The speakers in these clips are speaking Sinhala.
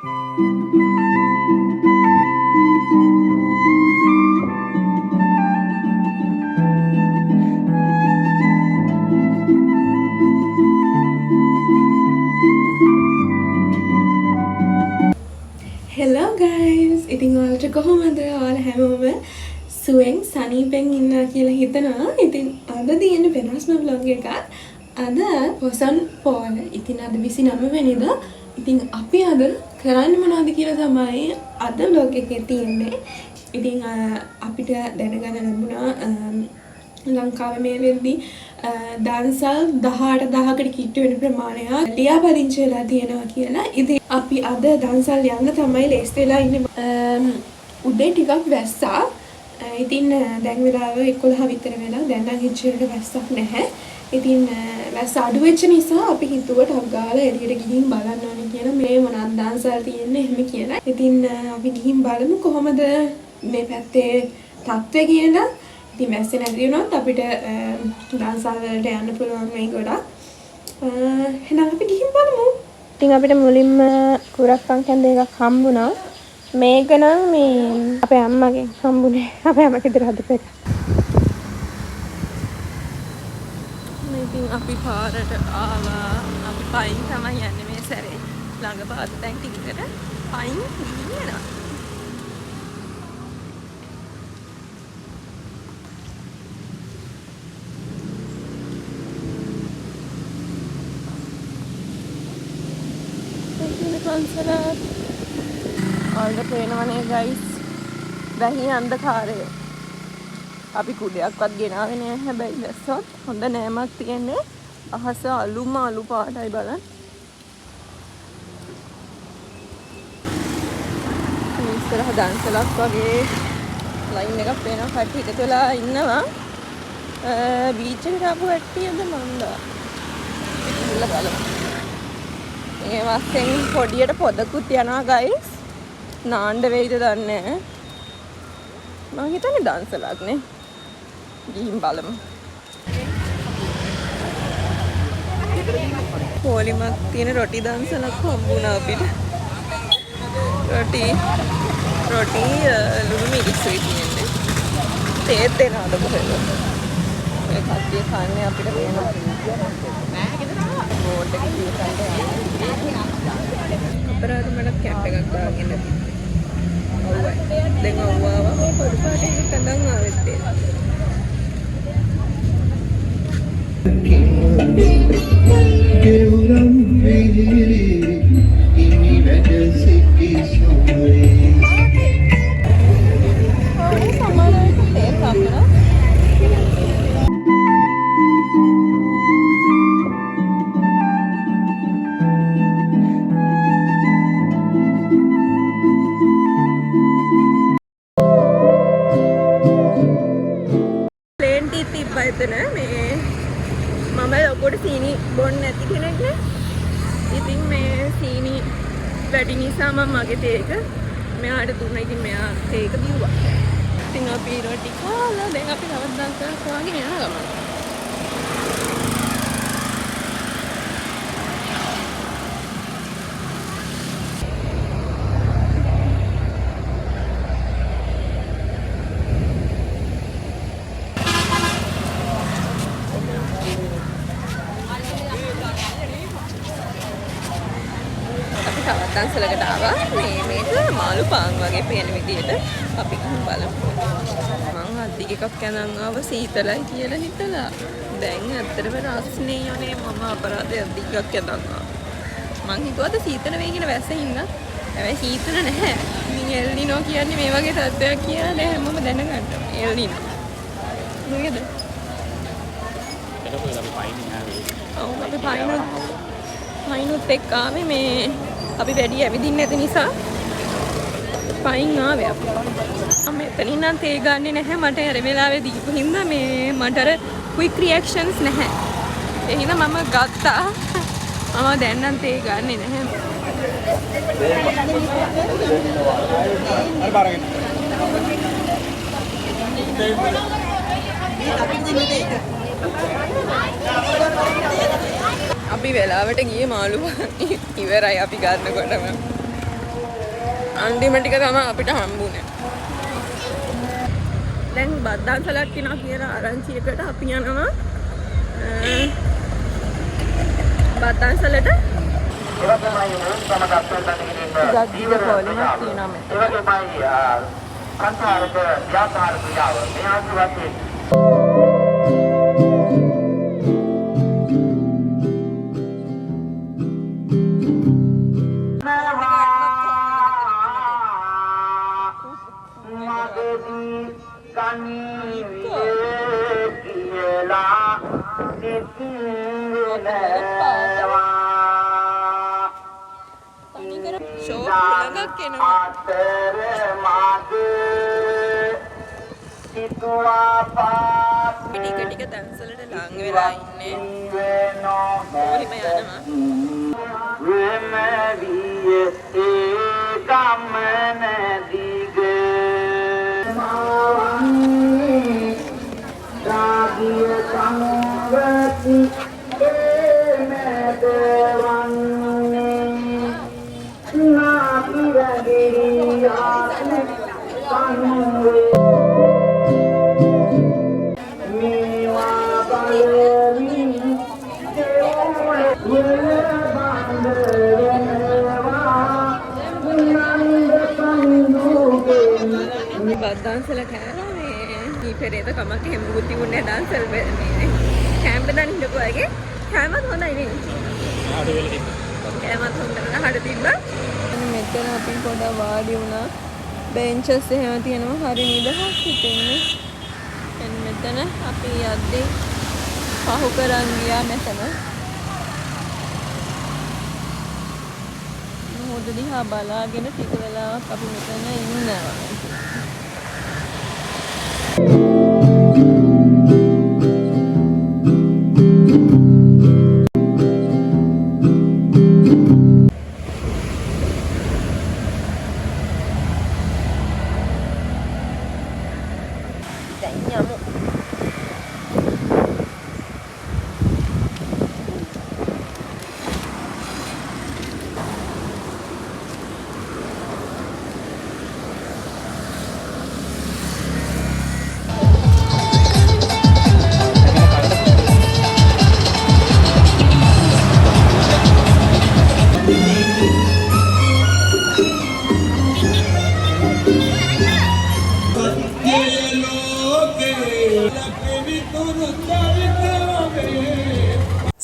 Hello guys! ඉතින් ඔයාලට කොහොමද? ඔයාලා හැමෝම සුවෙන් සනීපෙන් ඉන්නවා කියලා හිතනවා. ඉතින් අද තියෙන වෙනස්ම vlog එකක්. අද පොසොන් පෝය. ඉතින් අද 29 වෙනිදා. ඉතින් අපි අද කරන්නේ මොනවද කියලා තමයි අද vlog එකේ තියෙන්නේ. ඉතින් අපිට දැනගන්න ලැබුණා ලංකාවේ මේ වෙද්දී දන්සල් 18000කට කිට්ටු වෙන ප්‍රමාණයක් ලියාපදිංචි වෙලා තියෙනවා කියලා. ඉතින් අපි අද දන්සල් යන්න තමයි ලේස්ති වෙලා ඉන්නේ. උදේ ටිකක් වැස්සා. ඉතින් දැන් වෙලාව 11 විතර වෙලා. දැන් නම් හිච්චරට වැස්සක් නැහැ. ඉතින් වැස්ස අඩු වෙච්ච නිසා අපි හිතුවට ටක් ගාලා එළියට ගිහින් බලන්න ඕනේ කියලා. මේ මොනවද දන්සල් තියෙන්නේ එහෙම කියලා. ඉතින් අපි ගිහින් බලමු කොහොමද මේ පැත්තේ තත්ත්වය කියලා. ඉතින් වැස්සේ නැති වුණොත් අපිට දන්සල් වලට යන්න පුළුවන් වෙයි ගොඩක්. එහෙනම් අපි ගිහින් බලමු. ඉතින් අපිට මුලින්ම කුරක්කන් කැන්ද එකක් හම්බුණා. මේක නම් මේ අපේ අම්මගෙන් හම්බුනේ. අපේ අම්මා ගෙදර හදපු එක. ඉතින් අපි පාරට ආවා. අපි පයින් තමයි යන්නේ මේ සැරේ. ළඟ පාත දැන් ටිකට පයින් යනවා. Consulat. All පේනවනේ guys. දැහි අන්ධකාරය. අපි කුඩයක්වත් ගෙනාවේ නෑ. හැබැයි දැස්සොත් හොඳ නෑමක් තියෙන්නේ. අහස අලු පාටයි බලන්න. ඉස්සරහ දන්සලක් වගේ ලයින් එකක් පේනවා. කට්ටිය එකතු වෙලා ඉන්නවා. බීච් එකට ආපු කට්ටියද මන්දා. ඉන්න බලමු. ඒ වස්සෙන් පොඩියට පොදකුත් යනවා guys. නාන්න වෙයිද දන්නේ නැහැ. මම හිතන්නේ දන්සලක් නේ. ගිහින් බලමු. පොලිමක් තියෙන රොටි දන්සලක් හම්බුණා අපිට. රොටි ලුණු මිරිස්සුයි තියෙන්නේ. තේත් දෙනවද කොහෙද? මේ කට්ටිය කන්නේ අපිට වෙනවා. බෝඩ් එක කියන්න අපරාධ මඩක් කැප් එකක් දාගෙන ඔව්වයි දැන් ඔව්වා පොඩි පාටේ කඳන් ආවෙත් කෙවුරම් වෙලි ඉනි වැඩ සිටි සමරේ ඔය සමහරවිට තේ කපනවා. මේ මම ලොකුට සීනි බොන්නේ නැති කෙනෙක් නේ. ඉතින් මේ සීනි වැඩි නිසා මම මගේ තේක මෙයාට දුන්නා. ඉතින් මෙයා තේක බිව්වා. ඉතින් අපි රොටි කාලා දැන් අපි තවත් දන්සලක් වාගෙන යන ගමන. දන්සලකට ආවා. මේක මාළු පාන් වගේ පේන විදියට අපි ගිහින් බලමු. මං අද්දික එකක් යනන් ආව සීතලයි කියලා හිතලා. දැන් ඇත්තටම රස්නේ යන්නේ මම අපරාධය අද්දික එකක් යනන් ආවා. මං හිතුවද සීතල වෙයි කියලා වැස්සේ ඉන්න. හැබැයි සීතල නැහැ. ඉතින් එල්නිනෝ කියන්නේ මේ වගේ තත්ත්වයක් කියලා හැමෝම දැනගන්න. එල්නිනෝ. නේද? එතකොට අපි පයින් ආවේ. ඔව් අපි පයින්ුත් එක්ක ආවේ මේ අපි වැඩි ඇවිදින්නේ නැති නිසා පයින් ආවේ අපි. මම එතනින් නම් තේ ගන්නෙ නැහැ. මට අර වෙලාවේ දීපු හින්දා මේ මට අර ක්වික් රියැක්ෂන්ස් නැහැ. ඒ හින්දා මම ගත්තා. මම දැන් නම් තේ ගන්නෙ නැහැ. අර බාරගෙන. අපි වෙලාවට ගියේ මාළු ඉවරයි අපි ගන්නකොටම. අන්තිම ටික තමයි අපිට හම්බුනේ. දැන් බද්දාන්සලක් කියනවා කියලා ආරංචියකට අපි යනවා බද්දාන්සලට. ජීවිත පොලිමක් තියෙනවා මෙතන. සංසාරක ව්‍යාපාර ක්‍රියාව මේ ආදිවාසී ටික තැන්සලට ලං වෙලා ඉන්නේ. කොහොම යනවා? වෙමවිය ඒ ගමන දිග මාවන්නේ රාගිය සංවති එමෙදවන්නේ නාපිරගිරියාත් කනුවේ බද්දාන්සල කෑලා මේ කීපෙරේද කමක් එහෙම මුකුත් තිබුණේ නැහැ දාන්සල් මේ කැම්ප් එකෙන් ඉඳපු අයගේ කෑමත් හොඳයි නේ. ආඩ වෙල තිබ්බා. කෑමත් හොඳ නහඩ තිබ්බා. මෙතන අපි පොඩ වාඩි වුණා. බෙන්චස් එහෙම තියෙනවා හරි නිදහස් හිතෙන්නේ. එන්න මෙතන අපි යද්දී පහු කරන් ගියා මෙතන. මොහොත දිහා බලාගෙන ටික වෙලාවක් අපි මෙතන ඉන්නවා.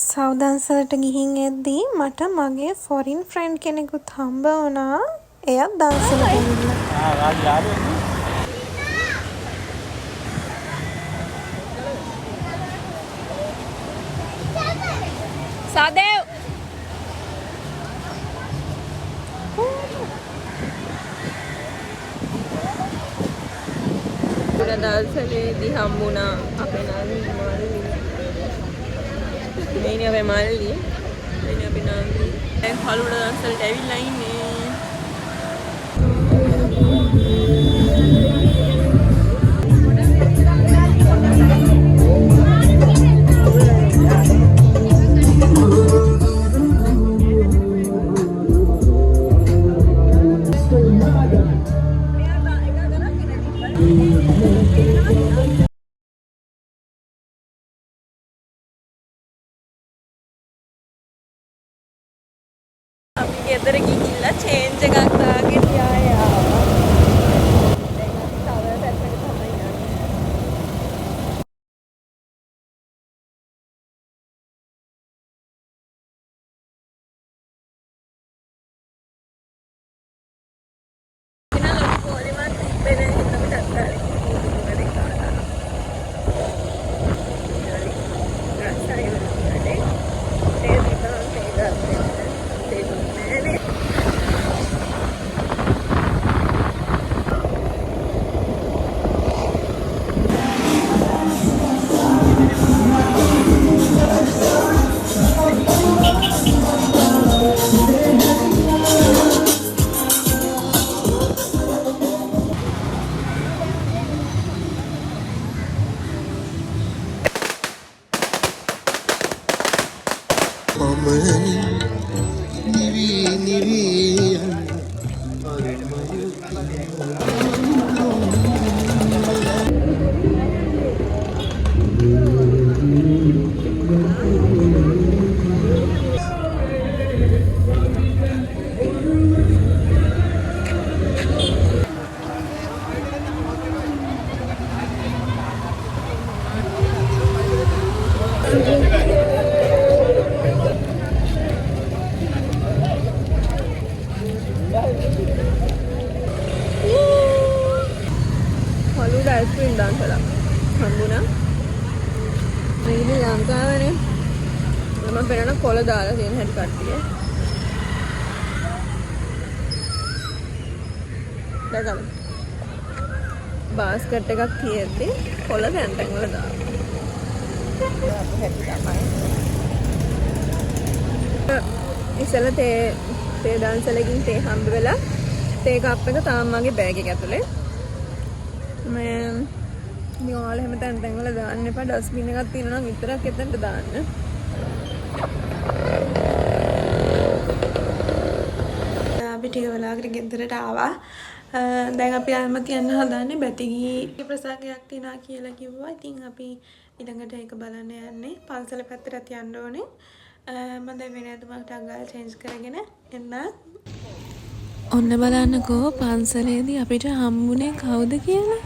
සව්දන්සලට ගිහින් එද්දී මට මගේ ෆොරින් ෆ්‍රෙන්ඩ් කෙනෙකුත් හම්බ වුණා. එයත් දන්සලට ගිහිල්ලා. සාදේව් දන්සලේදී හම්බුණා අපේ නානි මාළි. මේනේ අපේ මාළි. මේනේ අපේ නානි. දැන් කලුඩ දන්සලට ඇවිල්ලා ඉන්නේ. ගෙදර ගිහිල්ලා චේන්ජ් එකක් දාගෙන ආවා. දැන් අපි තව පැත්තකට තමයි යන්නේ. ඉතින් ලොකු පොලිමක් තිබ්බේ නැහැ හිතමු ටක්කාරේ. රයින් දාන්සලා හම්බුණා. මේක ලංකාවනේ. මම පෙරණ කොළ දාලා තියෙන හැටි කට්ටිය. දැකලා බාස්කට් එකක් තියෙද්දි කොළ තැන් තැන් වල දානවා. ඉස්සෙල්ලා තේ දාන්සලකින් තේ හම්බ වෙලා තේ කප් එක තාම මගේ බෑග් එක ඇතුලේ. මම ඉතින් ඔයාලා හැම තැන් තැන් වල දාන්න එපා. ඩස්බින් එකක් තියෙනවා නම් විතරක් එතනට දාන්න. අපි ටික වෙලාවකට ගෙදරට ආවා. දැන් අපි ආමත් යන්න හදන්නේ බැතිගී ප්‍රසංගයක් තියනවා කියලා කිව්වා. ඉතින් අපි ඊළඟට ඒක බලන්න යන්නේ. පන්සල පැත්තට යන්න ඕනේ. මම දැන් වෙන ඇඳුමකට අඟල් චේන්ජ් කරගෙන එන්න. ඔන්න බලන්නකෝ පන්සලේදී අපිට හම්බුනේ කවුද කියලා.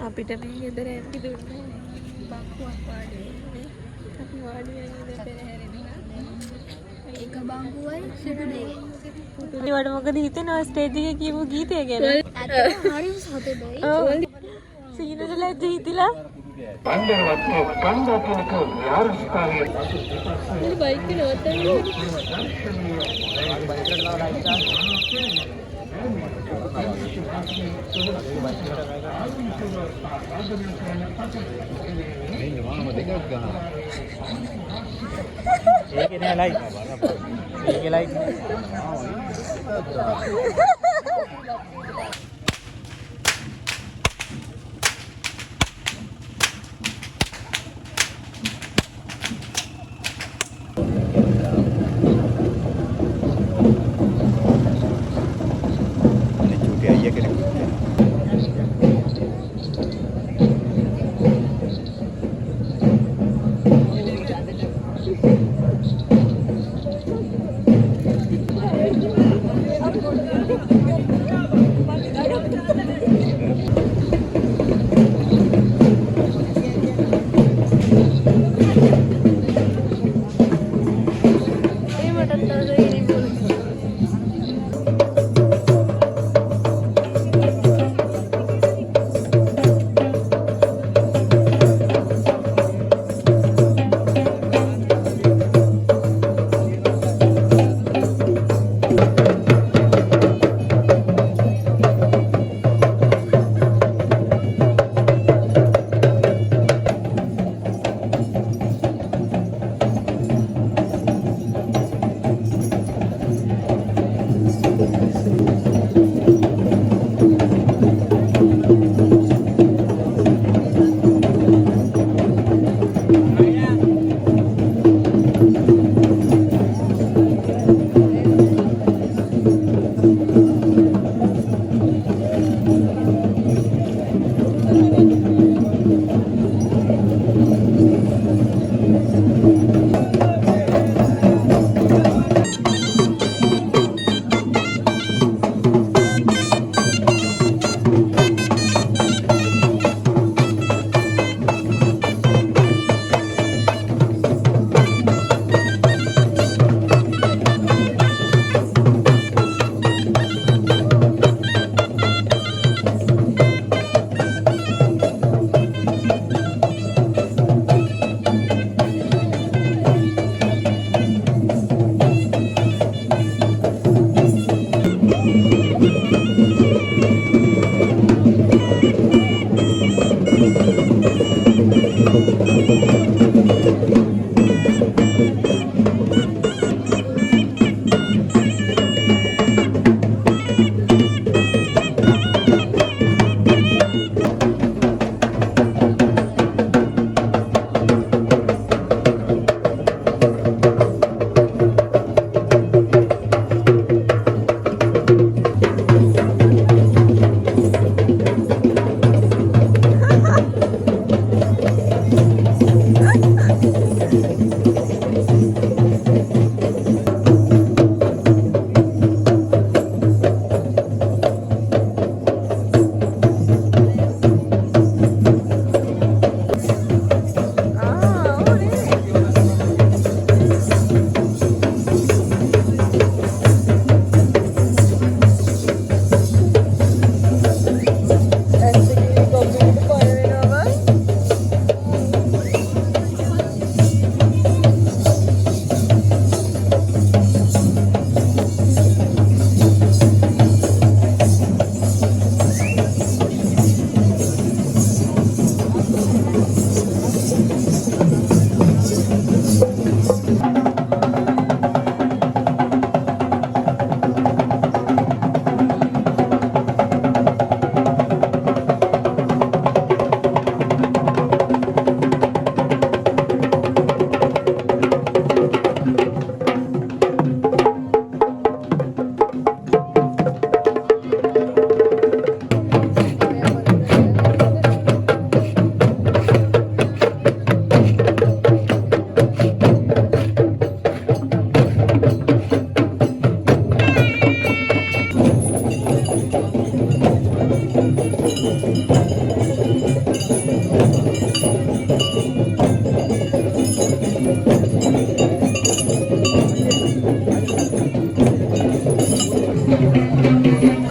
අපිට මේ ගෙදර ඇන්ටි දුන්නේ බංකුවක් වාඩි වෙන්නේ. අපි වාඩි වෙන්නේ පෙරහැරෙන්න. එක බංකුවයි සිටු දෙකේ. ඒවට මොකද හිතෙනවා ස්ටේජ් එකේ කියපු ගීතය ගැන? ඇත්තටම හරි සතුටුයි. ඔව්. සීනට ලැජ්ජ හිතිලා. පන්දරවත් පන්දරක යාරස්කාරය මේ බයික් එක නවත්තන්නේ. ඒකේ නෑ ලයිට්. ඒකේ ලයිට් නෑ.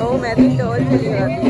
Oh, मैं भी डॉल चली जाती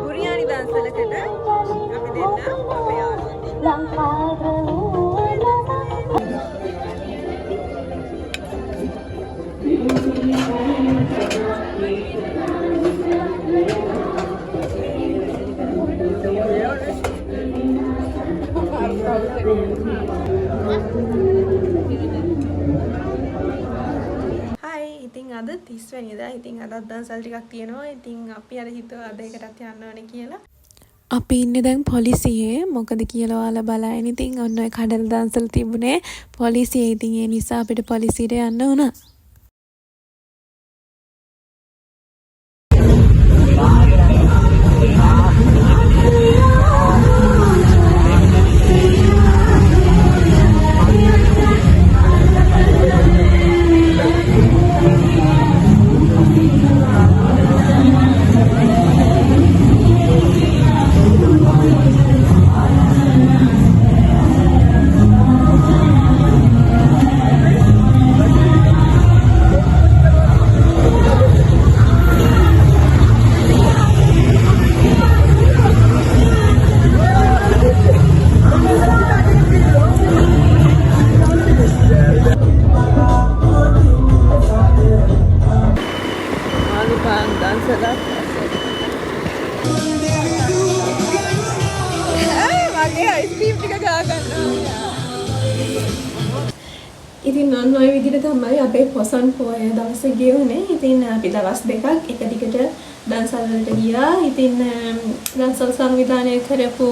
ගුරියානි දන්සලකට අපි දෙන්න අපේ යාළුවෝ. Hi, ඉතින් අද 30 වෙනිදා. ඉතින් අදත් දන්සල් ටිකක් තියෙනවා. ඉතින් අපි අර හිතුවා අද එකටත් යන්න ඕනේ කියලා. අපි ඉන්නේ දැන් පොලිසියේ. මොකද කියලා ඔයාලා බලන්න. ඉතින් ඔන්න ඔය කඩල දන්සල් තිබුණේ පොලිසියේ. ඉතින් ඒ නිසා අපිට පොලිසියට යන්න වුණා. ඉතින් ඔන්න ඔය විදිහට තමයි අපේ පොසොන් පොය දවස ගෙවුනේ. ඉතින් අපි දවස් දෙකක් එක දිගට දන්සල් වලට ගියා. ඉතින් දන්සල් සංවිධානය කරපු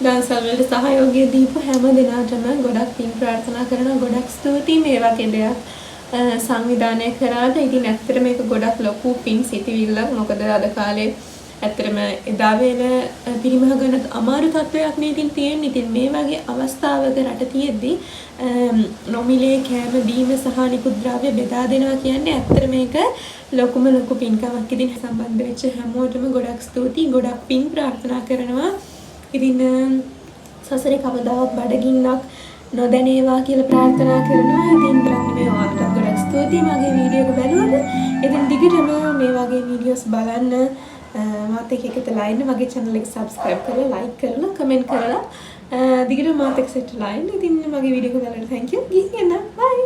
දන්සල් වලට සහයෝගය දීපු හැම දෙනාටම ගොඩක් පින් ප්‍රාර්ථනා කරනවා. ගොඩක් ස්තුතියි මේ වගේ දෙයක් සංවිධානය කරාට. ඉතින් ඇත්තට මේක ගොඩක් ලොකු පින් සිටිවිල්ලක්. මොකද අද කාලේ ඇත්තටම එදා වේල පිරිමහ ගන්න අමාරු තත්වයක් නේ ඉතින් තියෙන්නේ. ඉතින් මේ වගේ අවස්ථාවක රට තියෙද්දි නොමිලේ කෑම බීම සහ නිකුත් ද්‍රව්‍ය බෙදා දෙනවා කියන්නේ ඇත්තට මේක ලොකුම ලොකු පින්කමක්. ඉතින් සම්බන්ධ වෙච්ච හැමෝටම ගොඩක් ස්තුතියි. ගොඩක් පින් ප්‍රාර්ථනා කරනවා. ඉතින් සසරේ කවදාවත් බඩගින්නක් නොදැනේවා කියලා ප්‍රාර්ථනා කරනවා. ඉතින් මේ ඔයාලට ගොඩක් ස්තුතියි මගේ වීඩියෝ එක බලුවද. ඉතින් දිගටම මේ වගේ වීඩියෝස් බලන්න මාත් එක්ක එකතලා ඉන්න. මගේ channel එක subscribe කරලා like කරලා comment කරලා දිගටම මාත් එක්ක සෙට්ලා ඉන්න. ඉතින් මගේ වීඩියෝ එක බලන්න thank you. ගිහින් එන්න. bye.